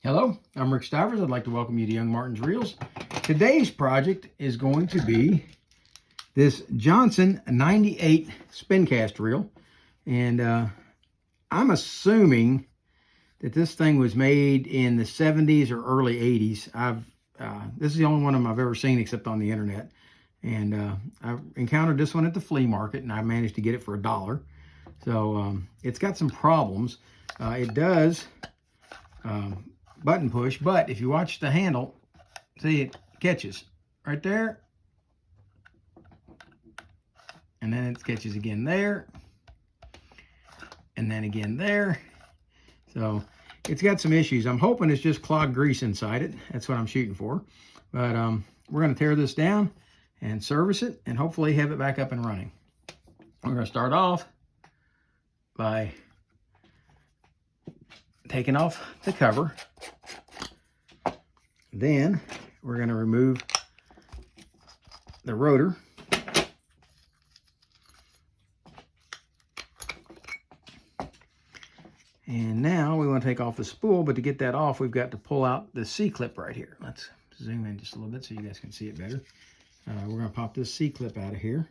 Hello, I'm Rick Stivers. I'd like to welcome you to Young Martin's Reels. Today's project is going to be this Johnson 98 spincast reel. And I'm assuming that this thing was made in the 70s or early 80s. This is the only one of them I've ever seen except on the internet. And I encountered this one at the flea market, and I managed to get it for $1. So it's got some problems. It does button push, but if you watch the handle, see, it catches right there, and then it catches again there, and then again there. So it's got some issues. I'm hoping it's just clogged grease inside it. That's what I'm shooting for. But we're going to tear this down and service it and hopefully have it back up and running. We're going to start off by taking off the cover. Then we're going to remove the rotor. And now we want to take off the spool, but to get that off, we've got to pull out the C-clip right here. Let's zoom in just a little bit so you guys can see it better. We're going to pop this C-clip out of here.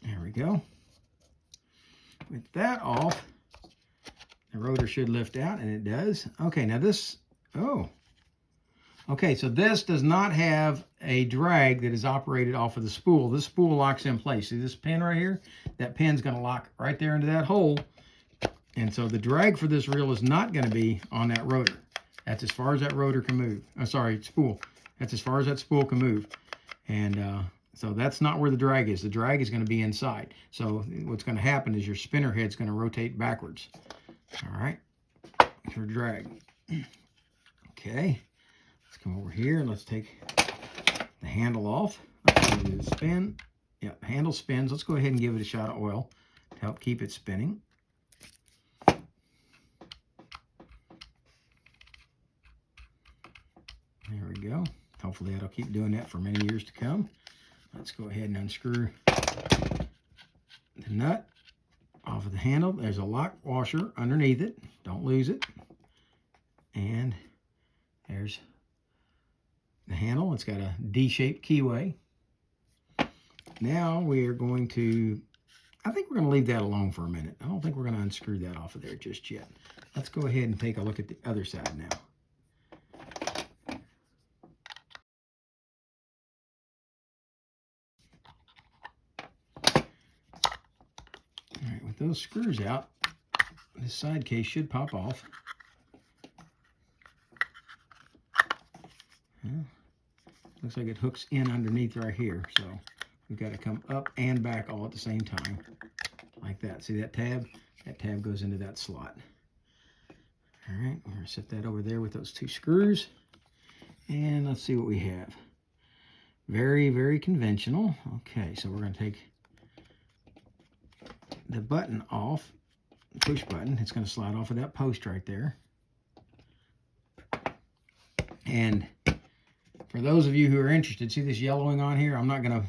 There we go. With that off, the rotor should lift out, and it does. Okay, now this, okay, so this does not have a drag that is operated off of the spool. This spool locks in place. See this pin right here? That pin's going to lock right there into that hole. And so the drag for this reel is not going to be on that rotor. That's as far as that rotor can move. Oh, sorry, spool. That's as far as that spool can move. And so that's not where the drag is. The drag is going to be inside. So what's going to happen is your spinner head's going to rotate backwards. All right, for drag. Okay, let's come over here and let's take the handle off. Let's do the spin. Yeah, the handle spins. Let's go ahead and give it a shot of oil to help keep it spinning. There we go. Hopefully that'll keep doing that for many years to come. Let's go ahead and unscrew the nut off of the handle. There's a lock washer underneath it. Don't lose it. And there's the handle. It's got a D-shaped keyway. Now we are going to, I think we're going to leave that alone for a minute. I don't think we're going to unscrew that off of there just yet. Let's go ahead and take a look at the other side now. All right, with those screws out, this side case should pop off. Looks like it hooks in underneath right here, so we've got to come up and back all at the same time, like that. See that tab? That tab goes into that slot. All right, we're going to set that over there with those two screws, and let's see what we have. Very, very conventional. Okay, so we're going to take the button off, push button. It's going to slide off of that post right there. And for those of you who are interested, see this yellowing on here? I'm not going to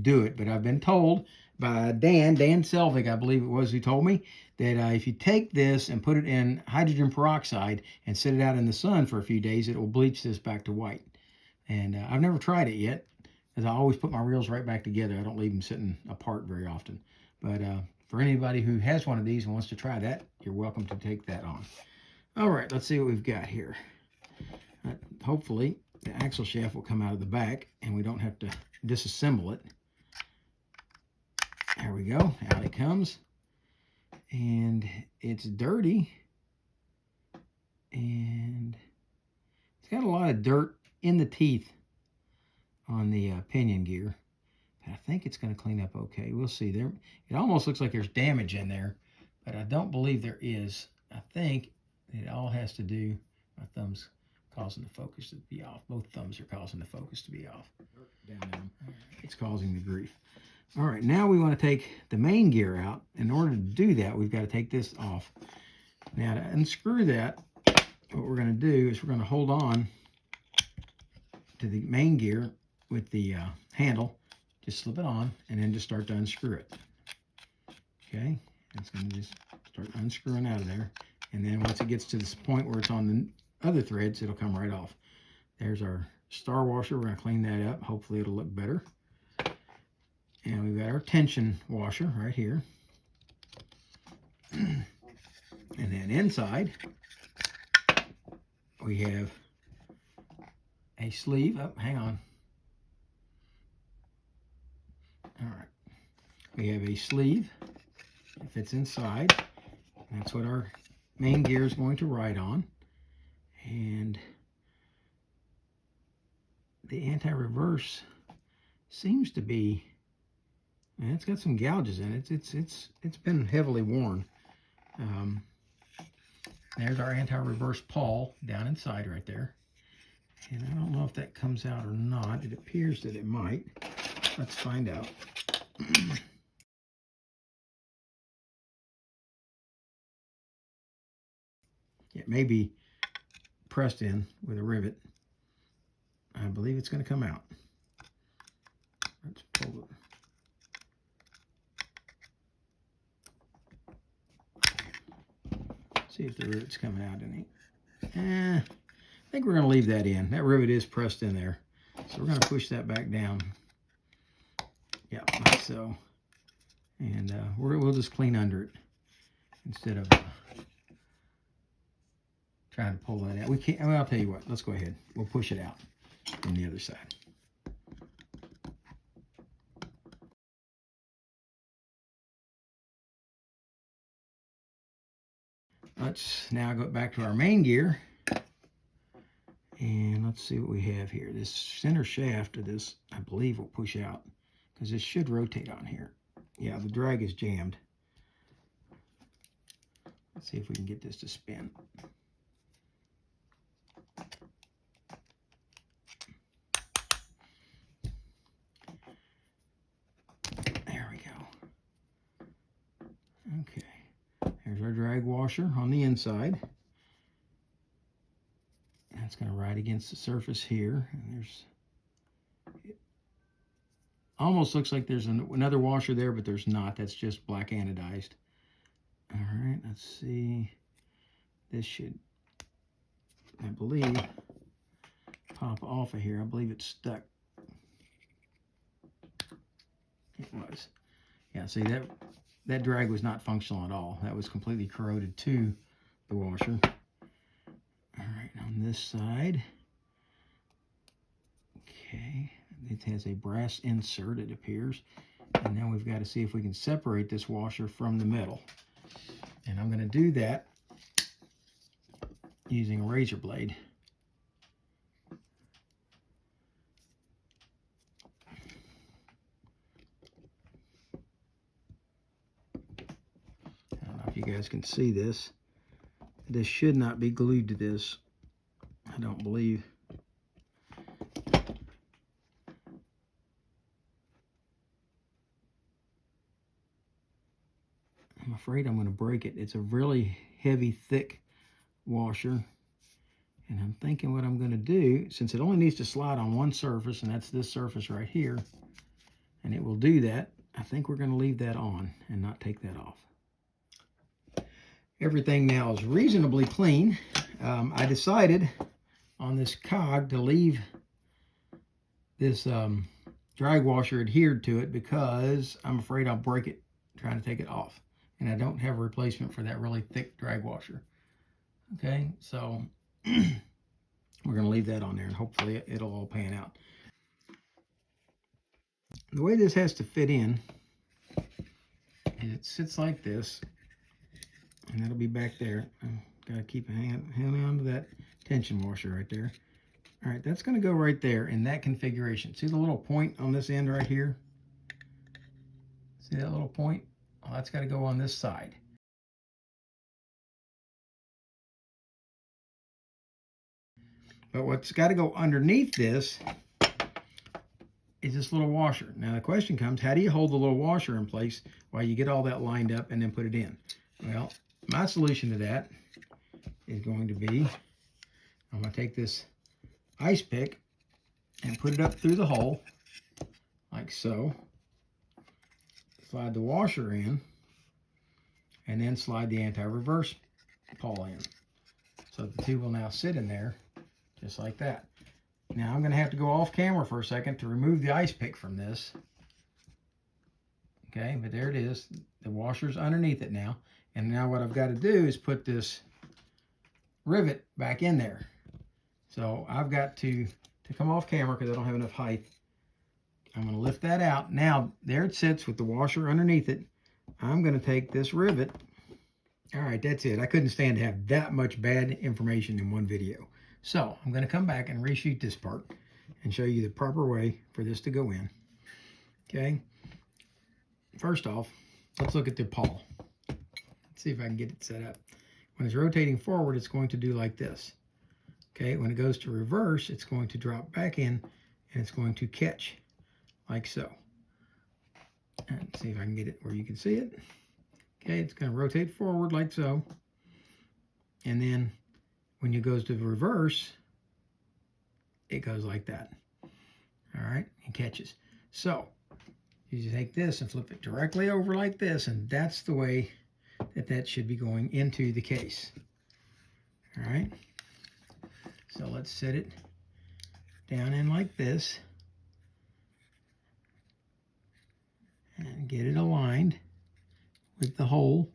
do it, but I've been told by Dan Selvig, I believe it was, who told me that if you take this and put it in hydrogen peroxide and set it out in the sun for a few days, it will bleach this back to white. And I've never tried it yet, because I always put my reels right back together. I don't leave them sitting apart very often. But for anybody who has one of these and wants to try that, you're welcome to take that on. All right, let's see what we've got here. Hopefully the axle shaft will come out of the back and we don't have to disassemble it. There we go, out it comes. And it's dirty. And it's got a lot of dirt in the teeth on the pinion gear. I think it's going to clean up okay. We'll see. There, it almost looks like there's damage in there, but I don't believe there is. I think it all has to do, my thumb's causing the focus to be off. Both thumbs are causing the focus to be off. It's causing the grief. All right, now we want to take the main gear out. In order to do that, we've got to take this off. Now to unscrew that, what we're going to do is we're going to hold on to the main gear with the handle. Just slip it on and then just start to unscrew it. Okay, it's going to just start unscrewing out of there. And then once it gets to this point where it's on the other threads, it'll come right off. There's our star washer. We're going to clean that up. Hopefully it'll look better. And we've got our tension washer right here. And then inside, we have a sleeve. Oh, hang on. All right. We have a sleeve. It fits inside. That's what our main gear is going to ride on. And the anti-reverse seems to be, and it's got some gouges in it. It's been heavily worn. There's our anti-reverse pawl down inside right there. And I don't know if that comes out or not. It appears that it might. Let's find out. It may be pressed in with a rivet. I believe it's going to come out. Let's pull it. See if the rivet's coming out any. I think we're going to leave that in. That rivet is pressed in there. So we're going to push that back down. Yeah, like so. And we'll just clean under it instead of trying to pull that out. We can't. Well, I'll tell you what. Let's go ahead. We'll push it out from the other side. Let's now go back to our main gear. And let's see what we have here. This center shaft of this, I believe, will push out because this should rotate on here. Yeah, the drag is jammed. Let's see if we can get this to spin. There we go. Okay. There's our drag washer on the inside. That's going to ride against the surface here. And there's, it almost looks like there's another washer there, but there's not. That's just black anodized. All right, let's see. This should, I believe, pop off of here. I believe it's stuck. It was. Yeah, see, that drag was not functional at all. That was completely corroded to the washer. All right, on this side, okay, it has a brass insert, it appears. And now we've got to see if we can separate this washer from the metal. And I'm going to do that using a razor blade. I don't know if you guys can see this. This should not be glued to this, I don't believe. I'm afraid I'm going to break it. It's a really heavy, thick washer. And I'm thinking what I'm going to do, since it only needs to slide on one surface, and that's this surface right here, and it will do that, I think we're going to leave that on and not take that off. Everything now is reasonably clean. I decided on this cog to leave this drag washer adhered to it because I'm afraid I'll break it trying to take it off. And I don't have a replacement for that really thick drag washer. Okay, so we're going to leave that on there and hopefully it'll all pan out. The way this has to fit in is it sits like this. And that'll be back there. Gotta keep a hand on to that tension washer right there. All right, that's gonna go right there in that configuration. See the little point on this end right here? See that little point? Well, that's gotta go on this side. But what's gotta go underneath this is this little washer. Now the question comes, how do you hold the little washer in place while you get all that lined up and then put it in? Well, my solution to that is going to be, I'm going to take this ice pick and put it up through the hole, like so. Slide the washer in, and then slide the anti-reverse pawl in. So the two will now sit in there just like that. Now I'm going to have to go off camera for a second to remove the ice pick from this. Okay, but there it is. The washer's underneath it now. And now what I've got to do is put this rivet back in there. So I've got to come off camera because I don't have enough height. I'm going to lift that out. Now, there it sits with the washer underneath it. I'm going to take this rivet. All right, that's it. I couldn't stand to have that much bad information in one video. So I'm going to come back and reshoot this part and show you the proper way for this to go in. Okay. First off, let's look at the pawl. Let's see if I can get it set up. When it's rotating forward, it's going to do like this. Okay, when it goes to reverse, it's going to drop back in and it's going to catch like so. And see if I can get it where you can see it. Okay, it's going to rotate forward like so. And then when it goes to reverse, it goes like that. All right, it catches. So you just take this and flip it directly over like this, and that's the way that should be going into the case. All right. So let's set it down in like this and get it aligned with the hole.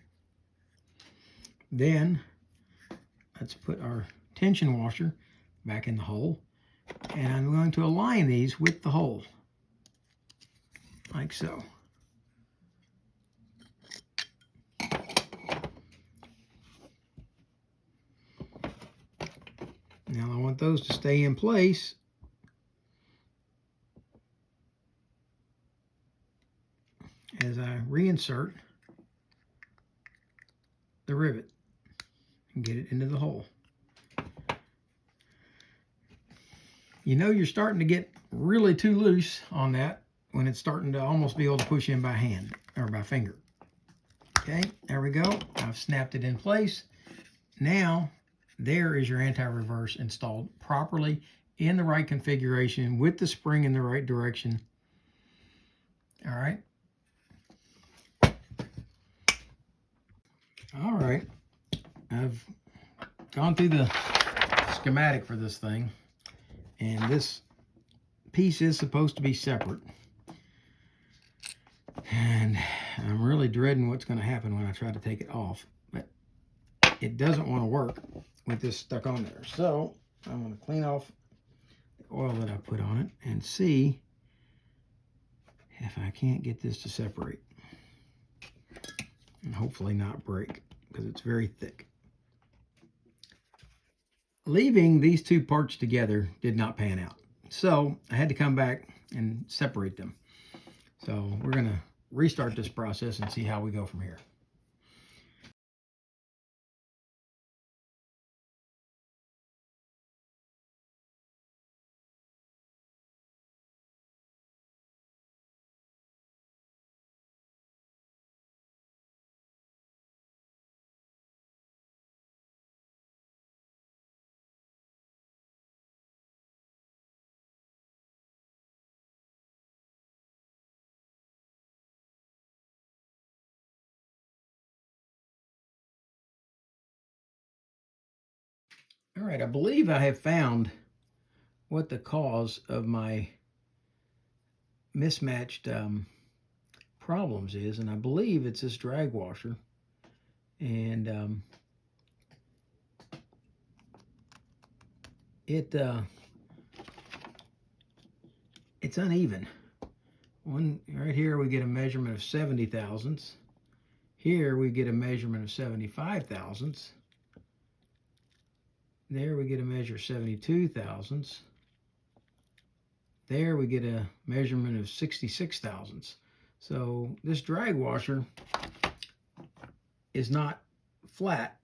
Then let's put our tension washer back in the hole, and I'm going to align these with the hole like so. Now I want those to stay in place. As I reinsert the rivet and get it into the hole. You know you're starting to get really too loose on that when it's starting to almost be able to push in by hand or by finger. Okay, there we go. I've snapped it in place. Now, there is your anti-reverse installed properly in the right configuration with the spring in the right direction. All right. All right. I've gone through the schematic for this thing, and this piece is supposed to be separate. And I'm really dreading what's going to happen when I try to take it off, but it doesn't want to work with this stuck on there. So I'm going to clean off the oil that I put on it and see if I can't get this to separate. And hopefully not break because it's very thick. Leaving these two parts together did not pan out. So I had to come back and separate them. So we're going to restart this process and see how we go from here. All right, I believe I have found what the cause of my mismatched problems is, and I believe it's this drag washer. And it's uneven. One right here we get a measurement of 70 thousandths. Here we get a measurement of 75 thousandths. There we get a measure 72 thousandths. There we get a measurement of 66 thousandths. So this drag washer is not flat.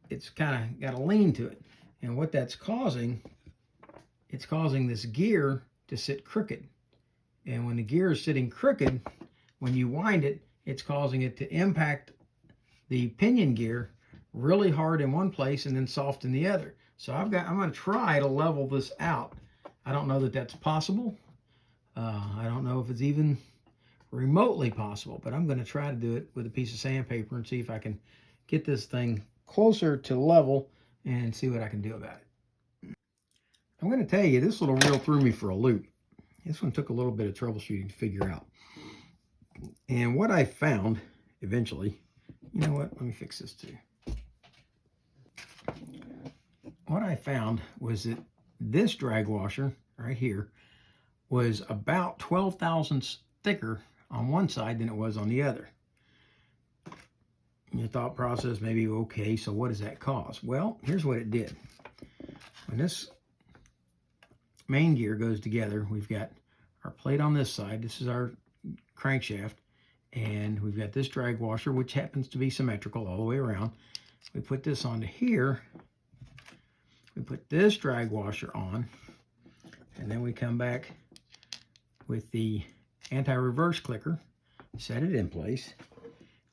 It's kind of got a lean to it. And what that's causing, it's causing this gear to sit crooked. And when the gear is sitting crooked, when you wind it, it's causing it to impact the pinion gear really hard in one place and then soft in the other. So I'm going to try to level this out. I don't know that that's possible. I don't know if it's even remotely possible, but I'm going to try to do it with a piece of sandpaper and see if I can get this thing closer to level and see what I can do about it. I'm going to tell you, this little reel threw me for a loop. This one took a little bit of troubleshooting to figure out. And what I found eventually, you know what, let me fix this too. What I found was that this drag washer right here was about 12 thousandths thicker on one side than it was on the other. Your thought process may be, okay, so what does that cause? Well, here's what it did. When this main gear goes together, we've got our plate on this side. This is our crankshaft. And we've got this drag washer, which happens to be symmetrical all the way around. We put this onto here. We put this drag washer on. And then we come back with the anti-reverse clicker, set it in place.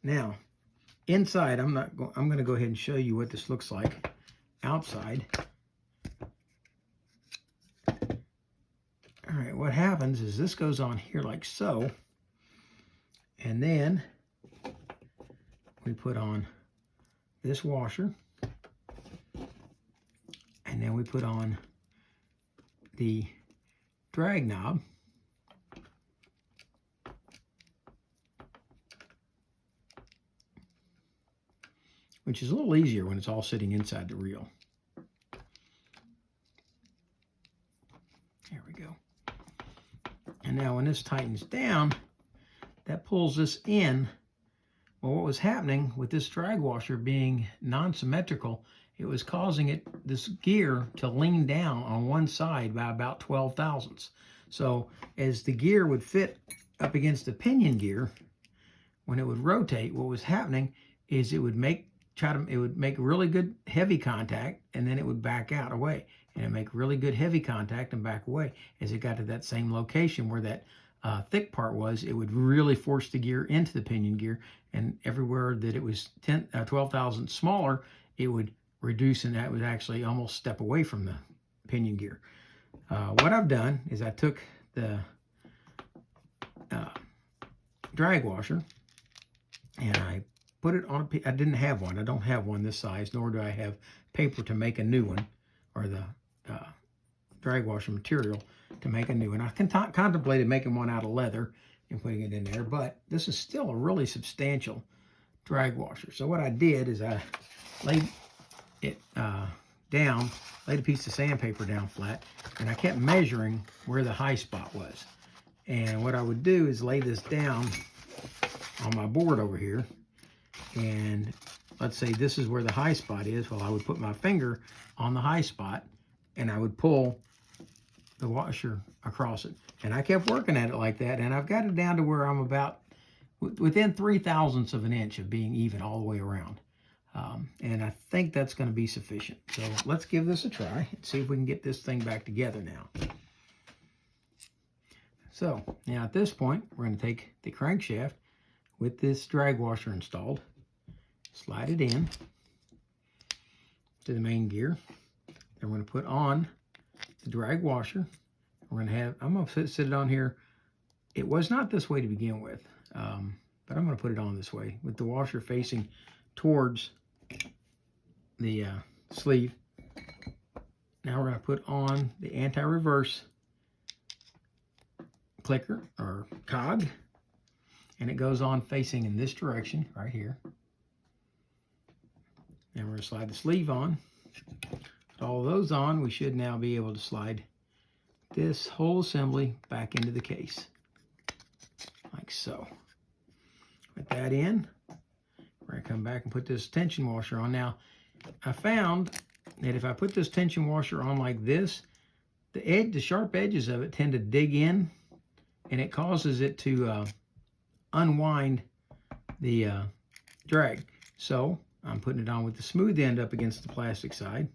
Now, inside, I'm going to go ahead and show you what this looks like outside. All right, what happens is this goes on here like so. And then we put on this washer. And then we put on the drag knob. Which is a little easier when it's all sitting inside the reel. There we go. And now when this tightens down, that pulls this in. Well, what was happening with this drag washer being non-symmetrical, it was causing this gear to lean down on one side by about 12 thousandths. So as the gear would fit up against the pinion gear, when it would rotate, what was happening is it would make really good heavy contact, and then it would back out away, and it'd make really good heavy contact and back away. As it got to that same location where that thick part was, it would really force the gear into the pinion gear, and everywhere that it was 12 thousandths smaller, it would reduce, and that would actually almost step away from the pinion gear. What I've done is I took the drag washer and I put it on I didn't have one. I don't have one this size, nor do I have paper to make a new one, or the drag washer material to make a new one. I contemplated making one out of leather and putting it in there, but this is still a really substantial drag washer. So what I did is I laid it down, laid a piece of sandpaper down flat, and I kept measuring where the high spot was. And what I would do is lay this down on my board over here, and let's say this is where the high spot is. Well, I would put my finger on the high spot and I would pull the washer across it. And I kept working at it like that, and I've got it down to where I'm about within 3/1000ths of an inch of being even all the way around. And I think that's going to be sufficient. So let's give this a try and see if we can get this thing back together now. So now at this point, we're going to take the crankshaft with this drag washer installed, slide it in to the main gear. Then we're going to put on the drag washer. I'm going to sit it on here. It was not this way to begin with, but I'm going to put it on this way with the washer facing towards the sleeve. Now we're going to put on the anti-reverse clicker or cog, and it goes on facing in this direction right here. And we're going to slide the sleeve on. With all those on, we should now be able to slide this whole assembly back into the case, like so. Put that in. We're going to come back and put this tension washer on. Now, I found that if I put this tension washer on like this, the sharp edges of it tend to dig in, and it causes it to unwind the drag. So I'm putting it on with the smooth end up against the plastic side.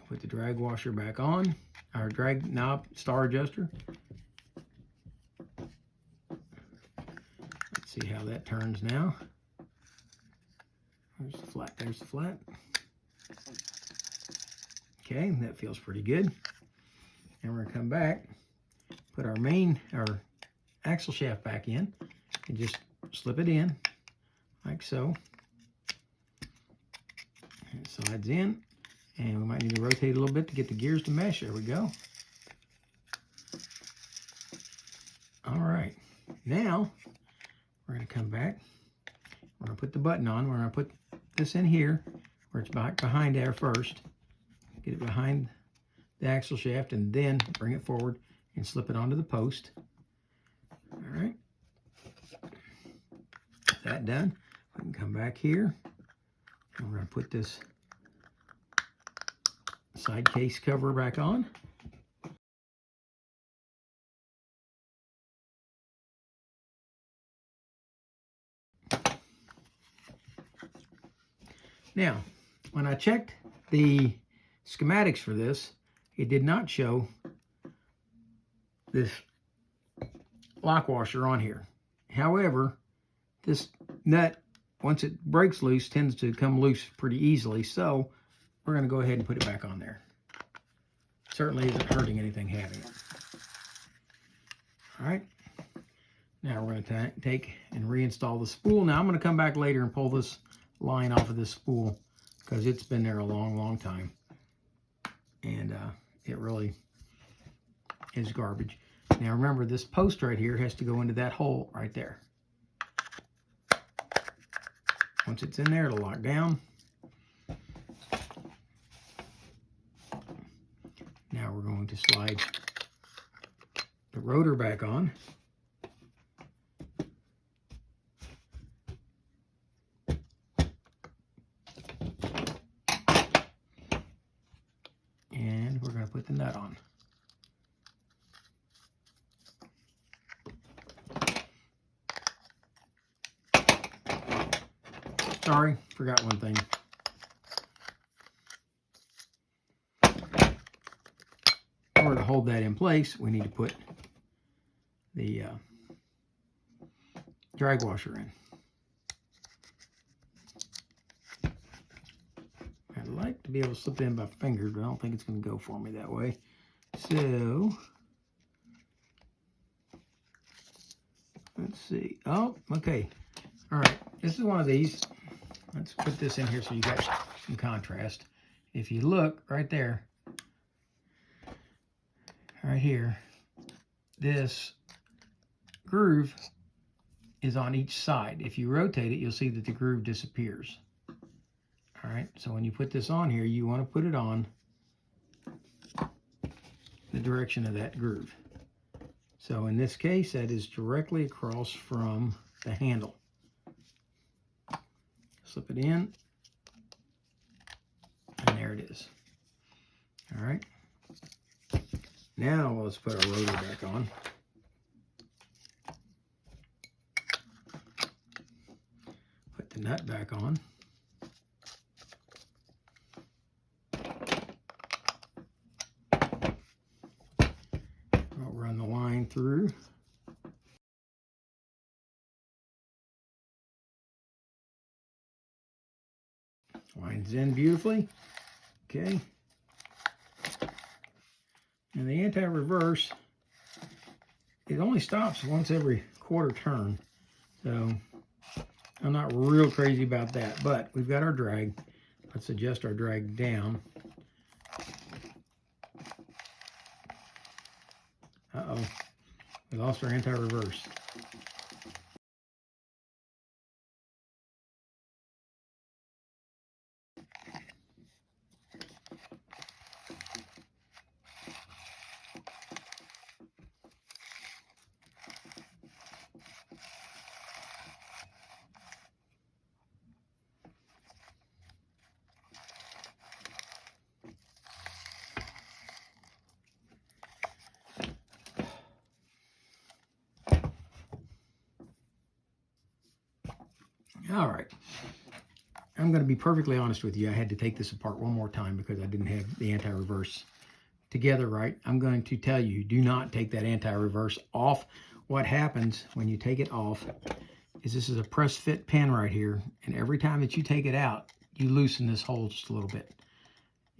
Put the drag washer back on, our drag knob star adjuster. Let's see how that turns now. There's the flat, there's the flat. Okay, that feels pretty good. And we're gonna come back, put our axle shaft back in, and just slip it in like so. And it slides in, and we might need to rotate a little bit to get the gears to mesh. There we go. All right, now we're going to come back. We're going to put the button on. We're going to put this in here where it's behind there first. Get it behind the axle shaft and then bring it forward and slip it onto the post. All right. That done. We can come back here and we're going to put this side case cover back on. Now, when I checked the schematics for this, it did not show this lock washer on here. However, this nut, once it breaks loose, tends to come loose pretty easily, so we're going to go ahead and put it back on there. Certainly isn't hurting anything having it. All right. Now we're going to take and reinstall the spool. Now I'm going to come back later and pull this line off of this spool because it's been there a long time, and it really is garbage. Now remember, this post right here has to go into that hole right there. Once it's in there, it'll lock down. Now we're going to slide the rotor back on. And we're going to put the nut on. Sorry, forgot one thing. In order to hold that in place, we need to put the drag washer in. I'd like to be able to slip it in by fingers, but I don't think it's going to go for me that way. So, let's see. Oh, okay. All right, this is one of these. Let's put this in here so you got some contrast. If you look right there, right here, this groove is on each side. If you rotate it, you'll see that the groove disappears. All right, so when you put this on here, you want to put it on the direction of that groove. So in this case, that is directly across from the handle. Slip it in, and there it is. All right. Now let's put our rotor back on. Put the nut back on. I'll run the line through. Lines in beautifully. Okay. And the anti-reverse, it only stops once every quarter turn. So I'm not real crazy about that, but we've got our drag. Let's adjust our drag down. Uh-oh, we lost our anti-reverse. All right, I'm going to be perfectly honest with you. I had to take this apart one more time because I didn't have the anti-reverse together right. I'm going to tell you, do not take that anti-reverse off. What happens when you take it off is this is a press fit pin right here, and every time that you take it out, you loosen this hole just a little bit.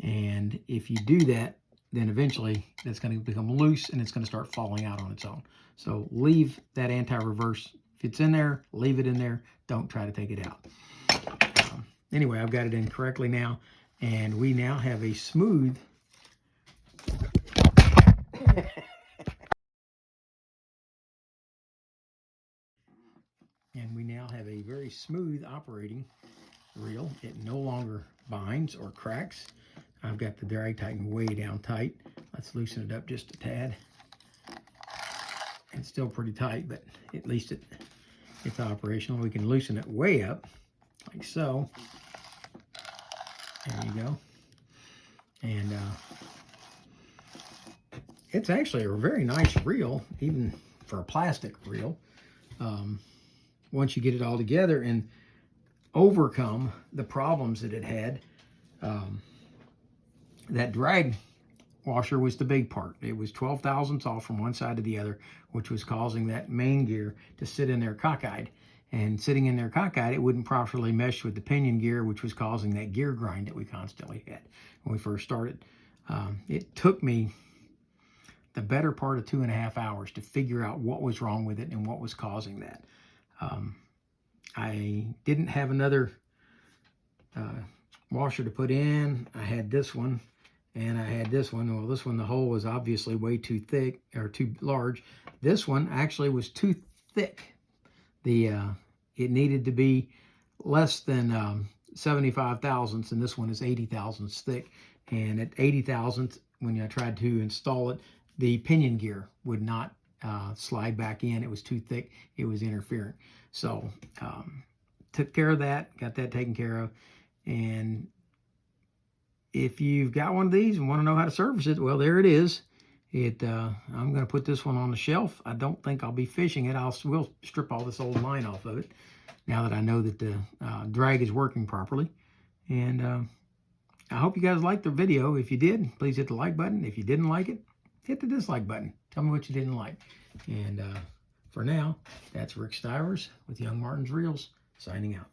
And if you do that, then eventually that's going to become loose and it's going to start falling out on its own. So leave that anti-reverse. If it's in there, leave it in there. Don't try to take it out. anyway, I've got it in correctly now, and we now have a smooth very smooth operating reel. It no longer binds or cracks. I've got the drag tightened way down tight. Let's loosen it up just a tad. It's still pretty tight, but at least it's operational. We can loosen it way up, like so. There you go. And it's actually a very nice reel, even for a plastic reel. Once you get it all together and overcome the problems that it had, that drag washer was the big part. It was 12 thousandths off from one side to the other, which was causing that main gear to sit in there cockeyed. And sitting in there cockeyed, it wouldn't properly mesh with the pinion gear, which was causing that gear grind that we constantly had when we first started. It took me the better part of 2.5 hours to figure out what was wrong with it and what was causing that. I didn't have another washer to put in. I had this one and I had this one. Well, this one, the hole was obviously way too thick or too large. This one actually was too thick. It needed to be less than 75 thousandths, and this one is 80 thousandths thick. And at 80 thousandths, when I tried to install it, the pinion gear would not slide back in. It was too thick. It was interfering. So took care of that, got that taken care of. And if you've got one of these and want to know how to service it, well, there it is. I'm going to put this one on the shelf. I don't think I'll be fishing it. We'll strip all this old line off of it now that I know that the drag is working properly. And I hope you guys liked the video. If you did, please hit the like button. If you didn't like it, hit the dislike button. Tell me what you didn't like. And for now, that's Rick Stivers with Young Martin's Reels signing out.